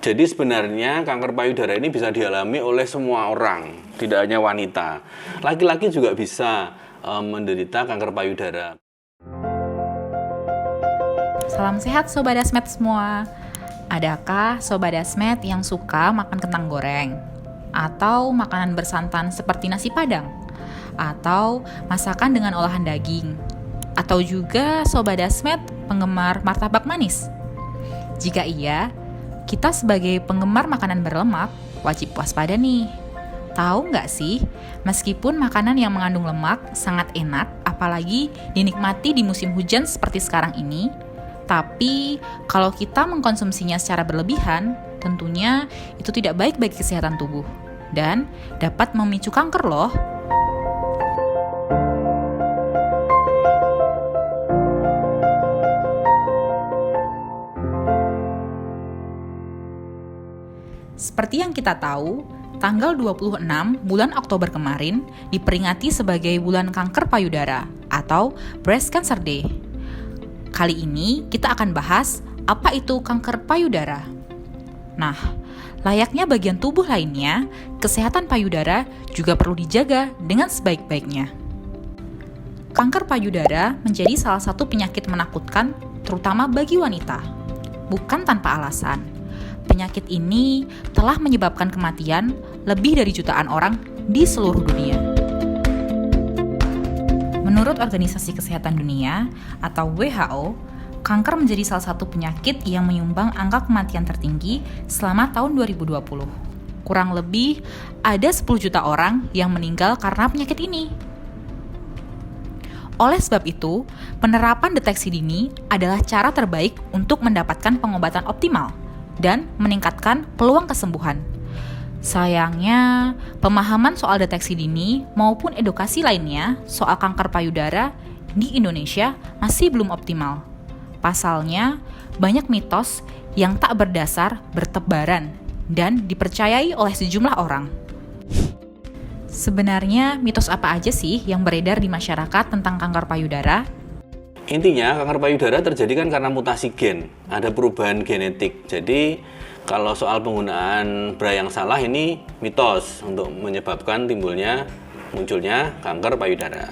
Jadi sebenarnya kanker payudara ini bisa dialami oleh semua orang, tidak hanya wanita. Laki-laki juga bisa menderita kanker payudara. Salam sehat Sobat Dasmet semua. Adakah Sobat Dasmet yang suka makan kentang goreng? Atau makanan bersantan seperti nasi padang? Atau masakan dengan olahan daging? Atau juga Sobat Dasmet penggemar martabak manis? Jika iya, kita sebagai penggemar makanan berlemak wajib waspada nih. Tahu nggak sih, meskipun makanan yang mengandung lemak sangat enak, apalagi dinikmati di musim hujan seperti sekarang ini, tapi kalau kita mengkonsumsinya secara berlebihan, tentunya itu tidak baik bagi kesehatan tubuh dan dapat memicu kanker loh. Seperti yang kita tahu, tanggal 26 bulan Oktober kemarin diperingati sebagai bulan kanker payudara atau Breast Cancer Day. Kali ini kita akan bahas apa itu kanker payudara. Nah, layaknya bagian tubuh lainnya, kesehatan payudara juga perlu dijaga dengan sebaik-baiknya. Kanker payudara menjadi salah satu penyakit menakutkan terutama bagi wanita. Bukan tanpa alasan. Penyakit ini telah menyebabkan kematian lebih dari jutaan orang di seluruh dunia. Menurut Organisasi Kesehatan Dunia atau WHO, kanker menjadi salah satu penyakit yang menyumbang angka kematian tertinggi selama tahun 2020. Kurang lebih ada 10 juta orang yang meninggal karena penyakit ini. Oleh sebab itu, penerapan deteksi dini adalah cara terbaik untuk mendapatkan pengobatan optimal dan meningkatkan peluang kesembuhan. Sayangnya, pemahaman soal deteksi dini maupun edukasi lainnya soal kanker payudara di Indonesia masih belum optimal. Pasalnya, banyak mitos yang tak berdasar bertebaran dan dipercayai oleh sejumlah orang. Sebenarnya, mitos apa aja sih yang beredar di masyarakat tentang kanker payudara? Intinya kanker payudara terjadi kan karena mutasi gen, ada perubahan genetik. Jadi kalau soal penggunaan bra yang salah ini mitos untuk menyebabkan munculnya kanker payudara.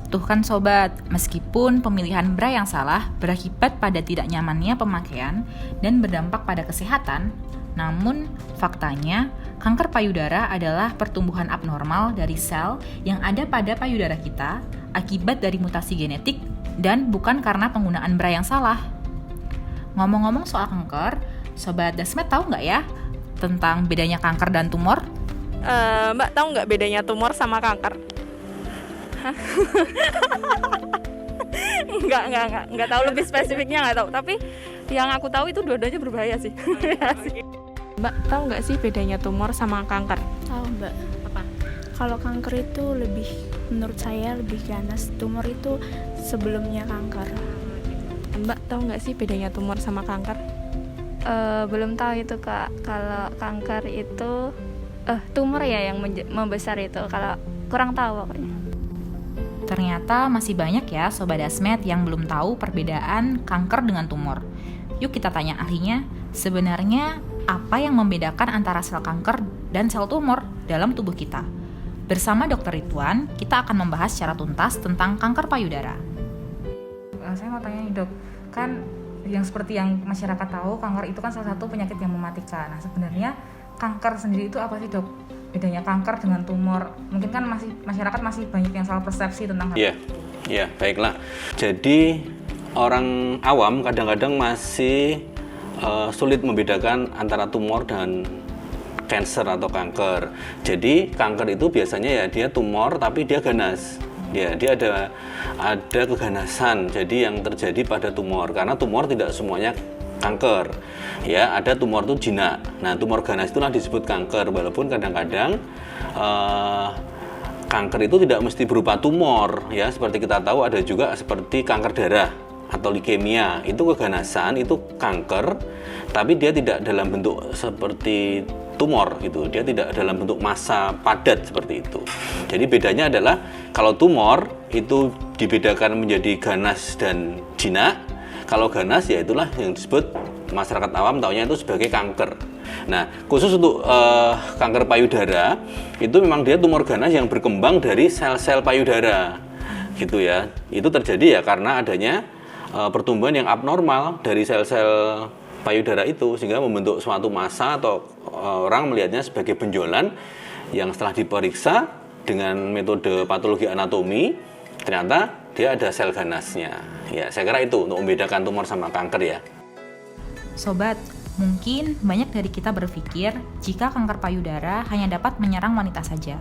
Tuh kan sobat, meskipun pemilihan bra yang salah berakibat pada tidak nyamannya pemakaian dan berdampak pada kesehatan, namun faktanya kanker payudara adalah pertumbuhan abnormal dari sel yang ada pada payudara kita akibat dari mutasi genetik dan bukan karena penggunaan bra yang salah. Ngomong-ngomong soal kanker, Sobat Dasmet tahu nggak ya tentang bedanya kanker dan tumor? Mbak tahu nggak bedanya tumor sama kanker? Nggak tahu lebih spesifiknya nggak tahu. Tapi yang aku tahu itu dua-duanya berbahaya sih. Mbak tahu nggak sih bedanya tumor sama kanker? Tahu Mbak. Apa? Kalau kanker itu menurut saya lebih ganas. Tumor itu sebelumnya kanker. Mbak tahu nggak sih bedanya tumor sama kanker? Belum tahu itu Kak. Kalau kanker itu tumor ya yang membesar itu. Kalau kurang tahu pokoknya. Ternyata masih banyak ya Sobat Dasmet yang belum tahu perbedaan kanker dengan tumor. Yuk kita tanya ahlinya, sebenarnya apa yang membedakan antara sel kanker dan sel tumor dalam tubuh kita? Bersama Dr. Ridwan, kita akan membahas secara tuntas tentang kanker payudara. Saya mau tanya nih dok, kan yang seperti yang masyarakat tahu, kanker itu kan salah satu penyakit yang mematikan. Nah sebenarnya kanker sendiri itu apa sih dok? Bedanya kanker dengan tumor? Mungkin kan masyarakat masih banyak yang salah persepsi tentang hal itu. Iya, baiklah. Jadi orang awam kadang-kadang masih sulit membedakan antara tumor dan cancer atau kanker. Jadi kanker itu biasanya ya dia tumor tapi dia ganas. Dia ada keganasan. Jadi yang terjadi pada tumor, karena tumor tidak semuanya kanker. Ya, ada tumor itu jinak. Nah, tumor ganas itulah disebut kanker, walaupun kadang-kadang kanker itu tidak mesti berupa tumor, ya. Seperti kita tahu ada juga seperti kanker darah atau leukemia. Itu keganasan, itu kanker, tapi dia tidak dalam bentuk seperti tumor gitu. Dia tidak dalam bentuk massa padat seperti itu. Jadi bedanya adalah kalau tumor itu dibedakan menjadi ganas dan jinak. Kalau ganas ya itulah yang disebut masyarakat awam taunya itu sebagai kanker. Nah, khusus untuk kanker payudara itu memang dia tumor ganas yang berkembang dari sel-sel payudara, gitu ya. Itu terjadi ya karena adanya pertumbuhan yang abnormal dari sel-sel payudara itu sehingga membentuk suatu massa atau orang melihatnya sebagai benjolan yang setelah diperiksa dengan metode patologi anatomi ternyata dia ada sel ganasnya. Ya, saya kira itu untuk membedakan tumor sama kanker ya. Sobat, mungkin banyak dari kita berpikir jika kanker payudara hanya dapat menyerang wanita saja.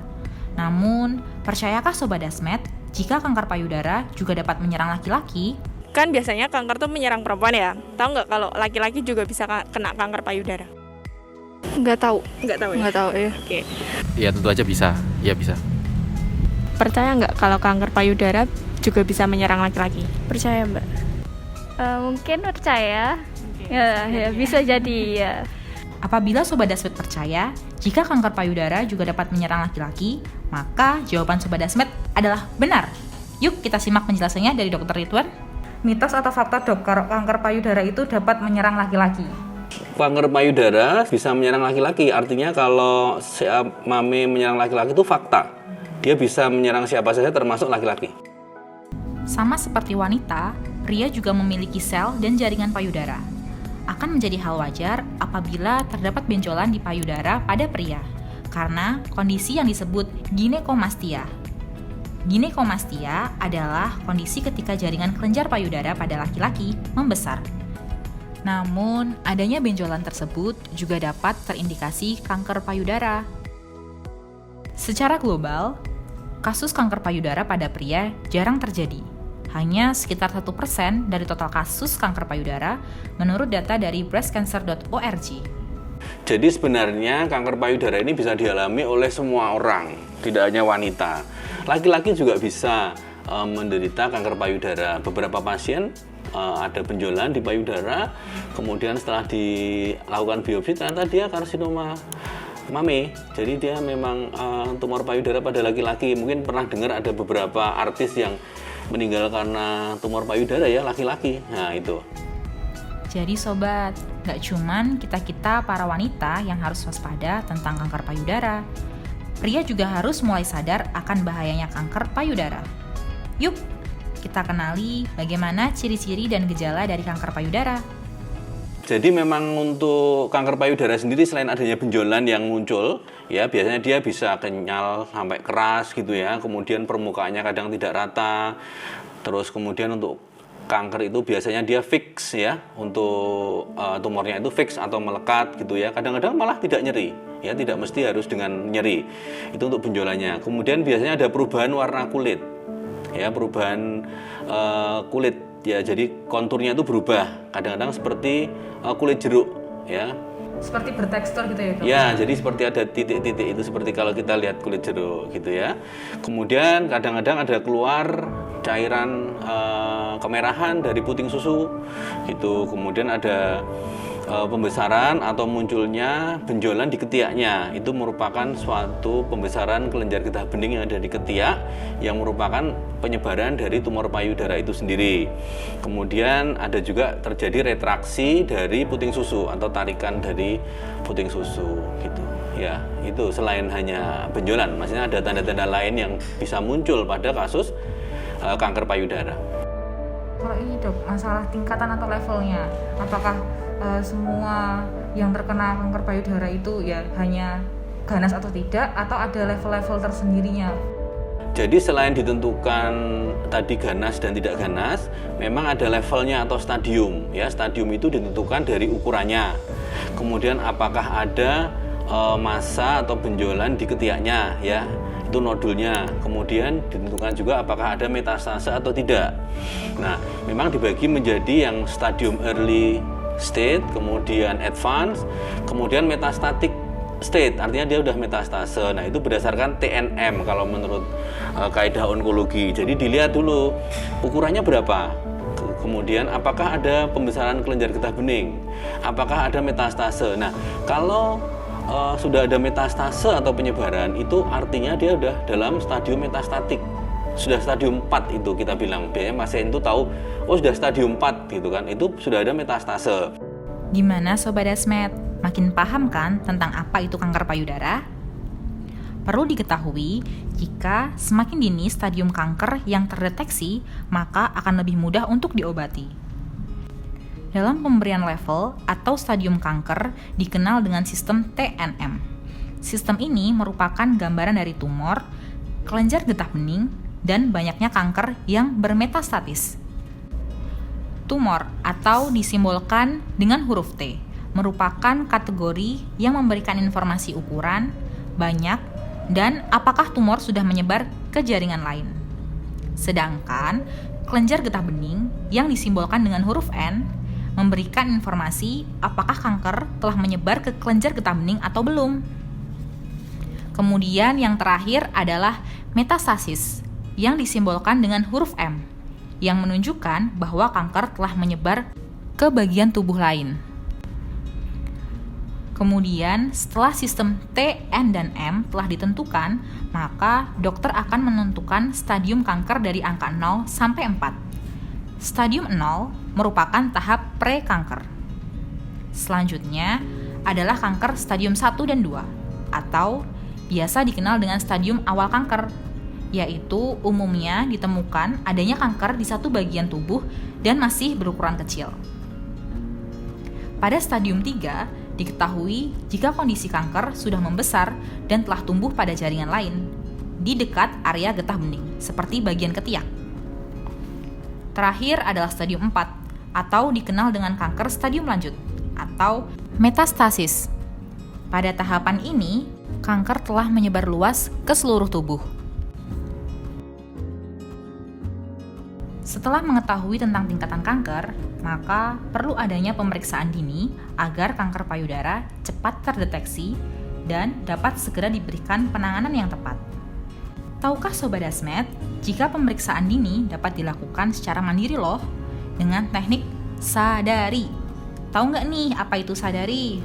Namun, percayakah Sobat Dasmet jika kanker payudara juga dapat menyerang laki-laki? Kan biasanya kanker tuh menyerang perempuan ya. Tahu nggak kalau laki-laki juga bisa kena kanker payudara? Nggak tahu. Nggak tahu ya? Nggak tahu ya. Oke. Ya tentu aja bisa, ya bisa. Percaya nggak kalau kanker payudara juga bisa menyerang laki-laki? Percaya Mbak. Mungkin percaya. Ya, bisa jadi ya. Apabila Sobat Dasmet percaya jika kanker payudara juga dapat menyerang laki-laki, maka jawaban Sobat Dasmet adalah benar. Yuk kita simak penjelasannya dari Dr. Ridwan. Mitos atau fakta dok, kanker payudara itu dapat menyerang laki-laki? Kanker payudara bisa menyerang laki-laki, artinya kalau mame menyerang laki-laki itu fakta. Dia bisa menyerang siapa saja termasuk laki-laki. Sama seperti wanita, pria juga memiliki sel dan jaringan payudara. Akan menjadi hal wajar apabila terdapat benjolan di payudara pada pria, karena kondisi yang disebut ginekomastia. Ginekomastia adalah kondisi ketika jaringan kelenjar payudara pada laki-laki membesar. Namun, adanya benjolan tersebut juga dapat terindikasi kanker payudara. Secara global, kasus kanker payudara pada pria jarang terjadi. Hanya sekitar 1% dari total kasus kanker payudara menurut data dari breastcancer.org. Jadi sebenarnya kanker payudara ini bisa dialami oleh semua orang, tidak hanya wanita. Laki-laki juga bisa menderita kanker payudara. Beberapa pasien ada benjolan di payudara, kemudian setelah dilakukan biopsi ternyata dia karsinoma mame. Jadi dia memang tumor payudara pada laki-laki. Mungkin pernah dengar ada beberapa artis yang meninggal karena tumor payudara ya, laki-laki. Nah itu. Jadi sobat, gak cuman kita-kita para wanita yang harus waspada tentang kanker payudara. Pria juga harus mulai sadar akan bahayanya kanker payudara. Yuk, kita kenali bagaimana ciri-ciri dan gejala dari kanker payudara. Jadi memang untuk kanker payudara sendiri selain adanya benjolan yang muncul, ya biasanya dia bisa kenyal sampai keras gitu ya. Kemudian permukaannya kadang tidak rata. Terus kemudian untuk kanker itu biasanya dia fix ya. Untuk tumornya itu fix atau melekat gitu ya. Kadang-kadang malah tidak nyeri. Ya tidak mesti harus dengan nyeri. Itu untuk benjolannya. Kemudian biasanya ada perubahan warna kulit. Ya, perubahan kulit. Ya, jadi konturnya itu berubah. Kadang-kadang seperti kulit jeruk, ya. Seperti bertekstur gitu ya, dok? Ya, jadi seperti ada titik-titik itu seperti kalau kita lihat kulit jeruk, gitu ya. Kemudian kadang-kadang ada keluar cairan kemerahan dari puting susu, gitu. Kemudian ada pembesaran atau munculnya benjolan di ketiaknya. Itu merupakan suatu pembesaran kelenjar getah bening yang ada di ketiak yang merupakan penyebaran dari tumor payudara itu sendiri. Kemudian ada juga terjadi retraksi dari puting susu atau tarikan dari puting susu gitu. Ya, itu selain hanya benjolan, maksudnya ada tanda-tanda lain yang bisa muncul pada kasus kanker payudara. Kalau ini dok, masalah tingkatan atau levelnya, apakah semua yang terkena kanker payudara itu ya hanya ganas atau tidak, atau ada level-level tersendirinya? Jadi selain ditentukan tadi ganas dan tidak ganas, memang ada levelnya atau stadium. Ya, stadium itu ditentukan dari ukurannya. Kemudian apakah ada massa atau benjolan di ketiaknya, ya, itu nodulnya. Kemudian ditentukan juga apakah ada metastase atau tidak. Nah, memang dibagi menjadi yang stadium early state, kemudian advance, kemudian metastatic state, artinya dia udah metastase. Nah, itu berdasarkan TNM kalau menurut kaidah onkologi. Jadi dilihat dulu ukurannya berapa. Kemudian apakah ada pembesaran kelenjar getah bening? Apakah ada metastase? Nah, kalau sudah ada metastase atau penyebaran, itu artinya dia udah dalam stadium metastatik. Sudah stadium 4 itu kita bilang. Biasanya pasien itu tahu, oh sudah stadium 4 gitu kan. Itu sudah ada metastase. Gimana Sobat Dasmet? Makin paham kan tentang apa itu kanker payudara? Perlu diketahui, jika semakin dini stadium kanker yang terdeteksi, maka akan lebih mudah untuk diobati. Dalam pemberian level atau stadium kanker dikenal dengan sistem TNM. Sistem ini merupakan gambaran dari tumor, kelenjar getah bening, dan banyaknya kanker yang bermetastatis. Tumor atau disimbolkan dengan huruf T merupakan kategori yang memberikan informasi ukuran, banyak, dan apakah tumor sudah menyebar ke jaringan lain. Sedangkan kelenjar getah bening yang disimbolkan dengan huruf N memberikan informasi apakah kanker telah menyebar ke kelenjar getah bening atau belum. Kemudian yang terakhir adalah metastasis yang disimbolkan dengan huruf M yang menunjukkan bahwa kanker telah menyebar ke bagian tubuh lain. Kemudian, setelah sistem T, N, dan M telah ditentukan, maka dokter akan menentukan stadium kanker dari angka 0 sampai 4. Stadium 0 merupakan tahap pre-kanker. Selanjutnya adalah kanker stadium 1 dan 2, atau biasa dikenal dengan stadium awal kanker, yaitu umumnya ditemukan adanya kanker di satu bagian tubuh dan masih berukuran kecil. Pada stadium 3, diketahui jika kondisi kanker sudah membesar dan telah tumbuh pada jaringan lain di dekat area getah bening, seperti bagian ketiak. Terakhir adalah stadium 4, atau dikenal dengan kanker stadium lanjut, atau metastasis. Pada tahapan ini, kanker telah menyebar luas ke seluruh tubuh. Setelah mengetahui tentang tingkatan kanker, maka perlu adanya pemeriksaan dini agar kanker payudara cepat terdeteksi dan dapat segera diberikan penanganan yang tepat. Tahukah Sobat Dasmet, jika pemeriksaan dini dapat dilakukan secara mandiri loh, dengan teknik sadari. Tahu nggak nih apa itu sadari?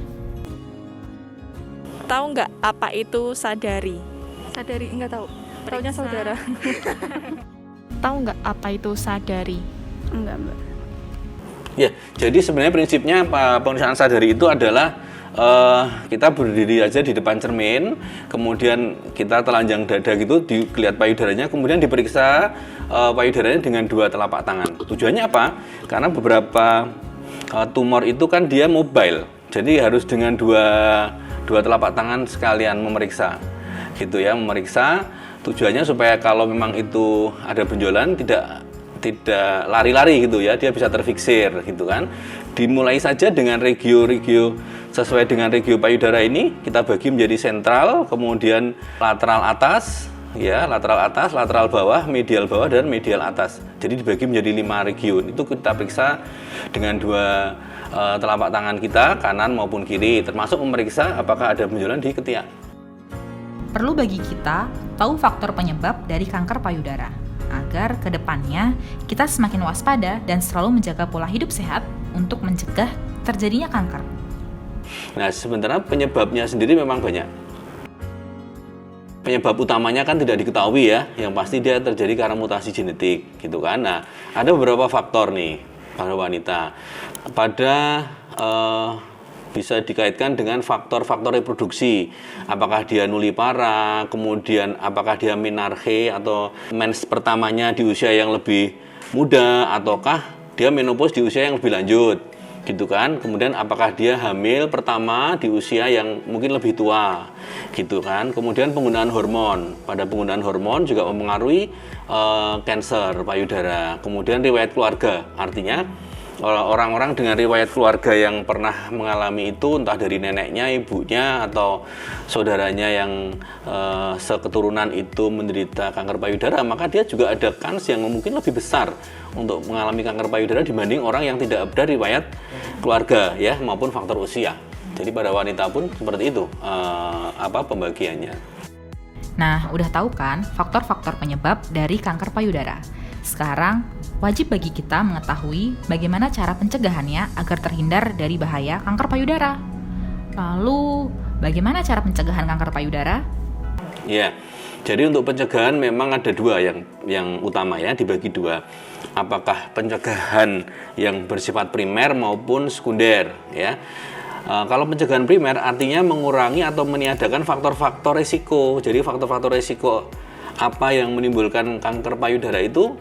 Tahu nggak apa itu sadari? Sadari nggak tahu. Taunya saudara. Tahu nggak apa itu sadari? Enggak, Mbak. Ya, jadi sebenarnya prinsipnya pemeriksaan sadari itu adalah kita berdiri aja di depan cermin, kemudian kita telanjang dada gitu, dilihat payudaranya, kemudian diperiksa payudaranya dengan dua telapak tangan. Tujuannya apa? Karena beberapa tumor itu kan dia mobile, jadi harus dengan dua telapak tangan sekalian memeriksa, gitu ya, memeriksa. Tujuannya supaya kalau memang itu ada benjolan tidak lari-lari gitu ya, dia bisa terfiksir gitu kan. Dimulai saja dengan regio sesuai dengan regio payudara ini, kita bagi menjadi sentral, kemudian lateral atas, ya, lateral atas, lateral bawah, medial bawah, dan medial atas. Jadi dibagi menjadi 5 regio. Itu kita periksa dengan dua telapak tangan kita, kanan maupun kiri, termasuk memeriksa apakah ada benjolan di ketiak. Perlu bagi kita tahu faktor penyebab dari kanker payudara, agar ke depannya kita semakin waspada dan selalu menjaga pola hidup sehat untuk mencegah terjadinya kanker. Nah, sebenarnya penyebabnya sendiri memang banyak. Penyebab utamanya kan tidak diketahui ya, yang pasti dia terjadi karena mutasi genetik gitu kan. Nah, ada beberapa faktor nih pada wanita. Bisa dikaitkan dengan faktor-faktor reproduksi. Apakah dia nulipara, kemudian apakah dia menarche atau mens pertamanya di usia yang lebih muda, ataukah dia menopause di usia yang lebih lanjut, gitu kan. Kemudian apakah dia hamil pertama di usia yang mungkin lebih tua, gitu kan. Kemudian penggunaan hormon. Pada penggunaan hormon juga mempengaruhi kanker payudara. Kemudian riwayat keluarga, artinya orang-orang dengan riwayat keluarga yang pernah mengalami itu, entah dari neneknya, ibunya, atau saudaranya yang seketurunan itu menderita kanker payudara, maka dia juga ada kans yang mungkin lebih besar untuk mengalami kanker payudara dibanding orang yang tidak ada riwayat keluarga ya, maupun faktor usia. Jadi pada wanita pun seperti itu pembagiannya. Nah, udah tahu kan faktor-faktor penyebab dari kanker payudara. Sekarang, wajib bagi kita mengetahui bagaimana cara pencegahannya agar terhindar dari bahaya kanker payudara. Lalu, bagaimana cara pencegahan kanker payudara? Ya, jadi untuk pencegahan memang ada dua yang utama ya, dibagi dua. Apakah pencegahan yang bersifat primer maupun sekunder ya. Kalau pencegahan primer artinya mengurangi atau meniadakan faktor-faktor risiko. Jadi faktor-faktor risiko apa yang menimbulkan kanker payudara itu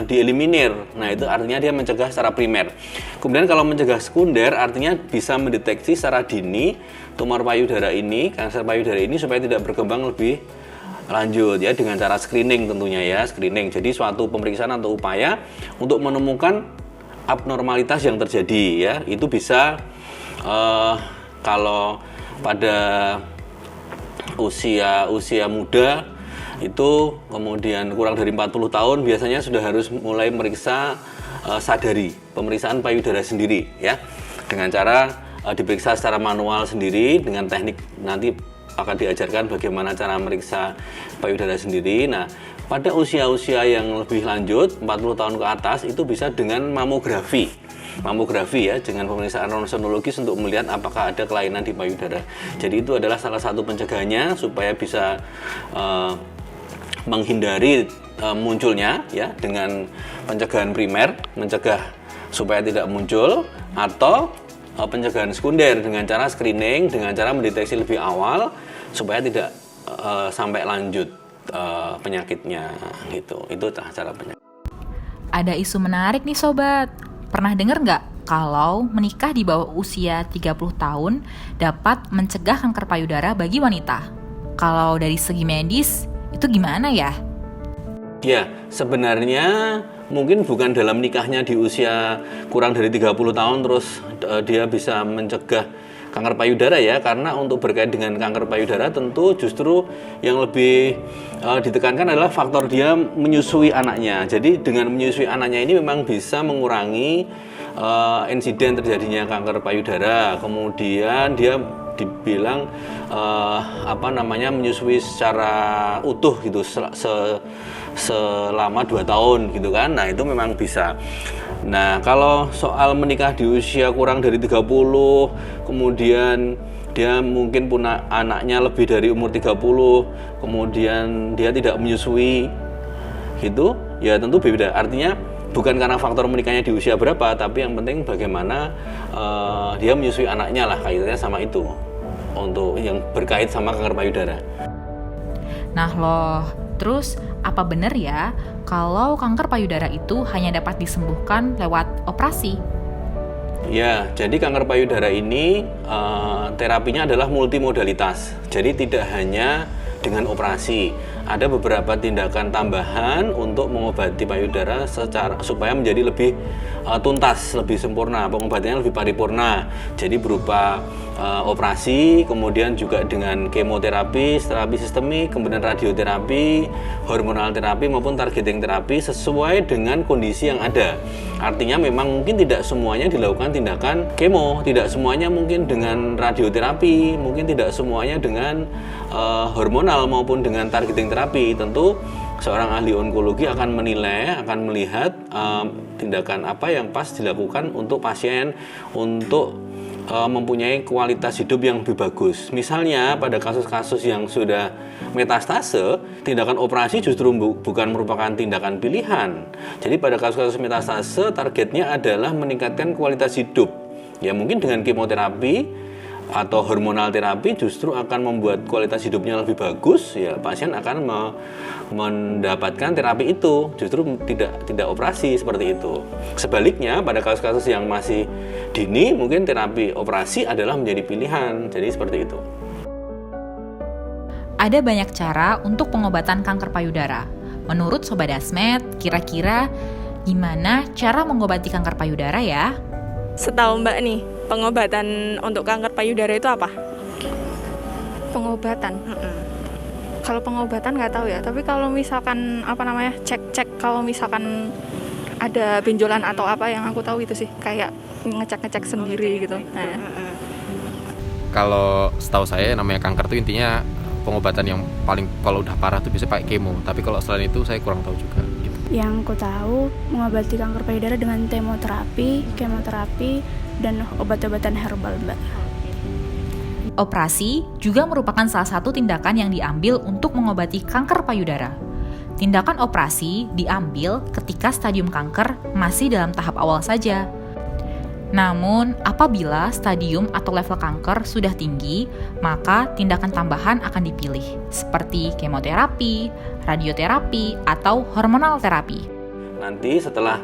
dieliminir. Nah, itu artinya dia mencegah secara primer. Kemudian kalau mencegah sekunder artinya bisa mendeteksi secara dini tumor payudara ini, kanker payudara ini supaya tidak berkembang lebih lanjut ya, dengan cara screening tentunya ya, screening. Jadi suatu pemeriksaan atau upaya untuk menemukan abnormalitas yang terjadi ya. Itu bisa kalau pada usia muda itu kemudian kurang dari 40 tahun biasanya sudah harus mulai meriksa sadari, pemeriksaan payudara sendiri ya, dengan cara diperiksa secara manual sendiri dengan teknik, nanti akan diajarkan bagaimana cara meriksa payudara sendiri. Nah, pada usia-usia yang lebih lanjut 40 tahun ke atas itu bisa dengan mamografi ya, dengan pemeriksaan ronsenologis untuk melihat apakah ada kelainan di payudara. Jadi itu adalah salah satu pencegahannya supaya bisa menghindari munculnya ya, dengan pencegahan primer, mencegah supaya tidak muncul, atau pencegahan sekunder dengan cara screening, dengan cara mendeteksi lebih awal supaya tidak sampai lanjut penyakitnya gitu. Itu cara penyakit. Ada isu menarik nih sobat. Pernah dengar nggak kalau menikah di bawah usia 30 tahun dapat mencegah kanker payudara bagi wanita? Kalau dari segi medis itu gimana ya? Ya, sebenarnya mungkin bukan dalam nikahnya di usia kurang dari 30 tahun terus dia bisa mencegah kanker payudara ya, karena untuk berkait dengan kanker payudara tentu justru yang lebih ditekankan adalah faktor dia menyusui anaknya. Jadi dengan menyusui anaknya ini memang bisa mengurangi insiden terjadinya kanker payudara. Kemudian dia dibilang menyusui secara utuh gitu selama 2 tahun gitu kan. Nah, itu memang bisa. Nah, kalau soal menikah di usia kurang dari 30, kemudian dia mungkin punya anaknya lebih dari umur 30, kemudian dia tidak menyusui gitu, ya tentu beda. Artinya bukan karena faktor menikahnya di usia berapa, tapi yang penting bagaimana dia menyusui anaknya lah, kaitannya sama itu untuk yang berkait sama kanker payudara. Nah loh, terus apa benar ya kalau kanker payudara itu hanya dapat disembuhkan lewat operasi? Ya, jadi kanker payudara ini terapinya adalah multimodalitas. Jadi tidak hanya dengan operasi, ada beberapa tindakan tambahan untuk mengobati payudara supaya menjadi lebih tuntas, lebih sempurna, pengobatannya lebih paripurna. Jadi berupa operasi, kemudian juga dengan kemoterapi, terapi sistemik, kemudian radioterapi, hormonal terapi maupun targeting terapi sesuai dengan kondisi yang ada. Artinya memang mungkin tidak semuanya dilakukan tindakan kemo, tidak semuanya mungkin dengan radioterapi, mungkin tidak semuanya dengan hormonal maupun dengan targeting terapi. Tentu seorang ahli onkologi akan menilai, akan melihat tindakan apa yang pas dilakukan untuk pasien untuk mempunyai kualitas hidup yang lebih bagus. Misalnya pada kasus-kasus yang sudah metastase, tindakan operasi justru bukan merupakan tindakan pilihan. Jadi pada kasus-kasus metastase targetnya adalah meningkatkan kualitas hidup. Ya mungkin dengan kemoterapi atau hormonal terapi justru akan membuat kualitas hidupnya lebih bagus, ya pasien akan mendapatkan terapi itu, justru tidak operasi seperti itu. Sebaliknya pada kasus-kasus yang masih dini mungkin terapi operasi adalah menjadi pilihan, jadi seperti itu. Ada banyak cara untuk pengobatan kanker payudara. Menurut Sobat Dasmet, kira-kira gimana cara mengobati kanker payudara ya? Setahu Mbak nih, pengobatan untuk kanker payudara itu apa? Pengobatan. Kalau pengobatan nggak tahu ya, tapi kalau misalkan cek kalau misalkan ada benjolan atau apa, yang aku tahu itu sih kayak ngecek sendiri gitu. Nah. Kalau setahu saya namanya kanker itu intinya pengobatan yang paling kalau udah parah tuh biasanya pakai kemo. Tapi kalau selain itu saya kurang tahu juga. Gitu. Yang aku tahu mengobati kanker payudara dengan kemoterapi, dan obat-obatan herbal, Mbak. Operasi juga merupakan salah satu tindakan yang diambil untuk mengobati kanker payudara. Tindakan operasi diambil ketika stadium kanker masih dalam tahap awal saja. Namun, apabila stadium atau level kanker sudah tinggi, maka tindakan tambahan akan dipilih, seperti kemoterapi, radioterapi, atau hormonal terapi. Nanti setelah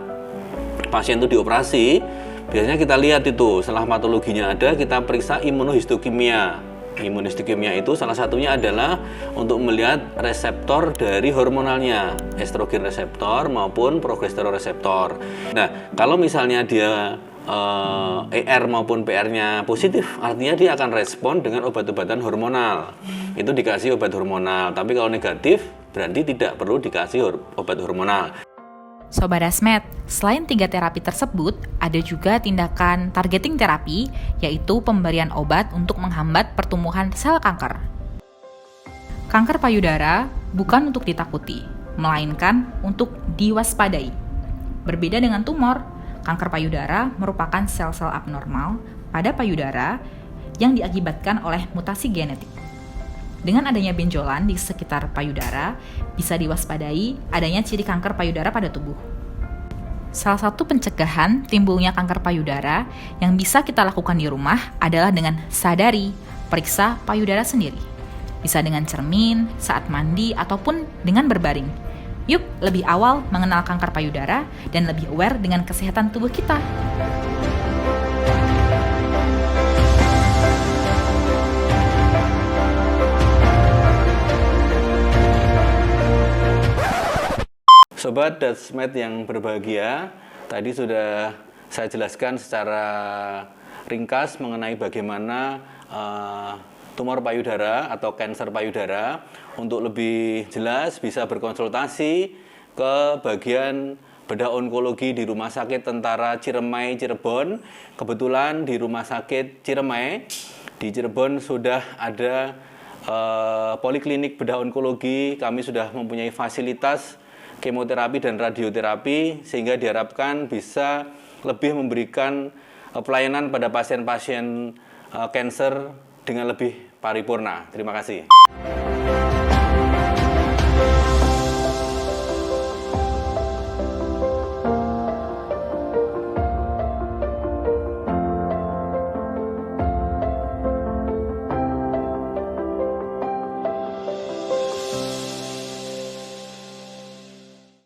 pasien itu dioperasi, biasanya kita lihat itu setelah patologinya ada, kita periksa imunohistokimia. Imunohistokimia itu salah satunya adalah untuk melihat reseptor dari hormonalnya, estrogen reseptor maupun progesteron reseptor. Nah, kalau misalnya dia ER maupun PR-nya positif, artinya dia akan respon dengan obat-obatan hormonal. Itu dikasih obat hormonal. Tapi kalau negatif, berarti tidak perlu dikasih obat hormonal. Sobat Dasmet, selain 3 terapi tersebut, ada juga tindakan targeting terapi, yaitu pemberian obat untuk menghambat pertumbuhan sel kanker. Kanker payudara bukan untuk ditakuti, melainkan untuk diwaspadai. Berbeda dengan tumor, kanker payudara merupakan sel-sel abnormal pada payudara yang diakibatkan oleh mutasi genetik. Dengan adanya benjolan di sekitar payudara, bisa diwaspadai adanya ciri kanker payudara pada tubuh. Salah satu pencegahan timbulnya kanker payudara yang bisa kita lakukan di rumah adalah dengan sadari, periksa payudara sendiri. Bisa dengan cermin, saat mandi, ataupun dengan berbaring. Yuk, lebih awal mengenal kanker payudara dan lebih aware dengan kesehatan tubuh kita. Sobat Dasmet yang berbahagia, tadi sudah saya jelaskan secara ringkas mengenai bagaimana tumor payudara atau kanker payudara. Untuk lebih jelas bisa berkonsultasi ke bagian bedah onkologi di Rumah Sakit Tentara Ciremai Cirebon. Kebetulan di Rumah Sakit Ciremai di Cirebon sudah ada poliklinik bedah onkologi. Kami sudah mempunyai fasilitas kemoterapi dan radioterapi, sehingga diharapkan bisa lebih memberikan pelayanan pada pasien-pasien kanker dengan lebih paripurna. Terima kasih.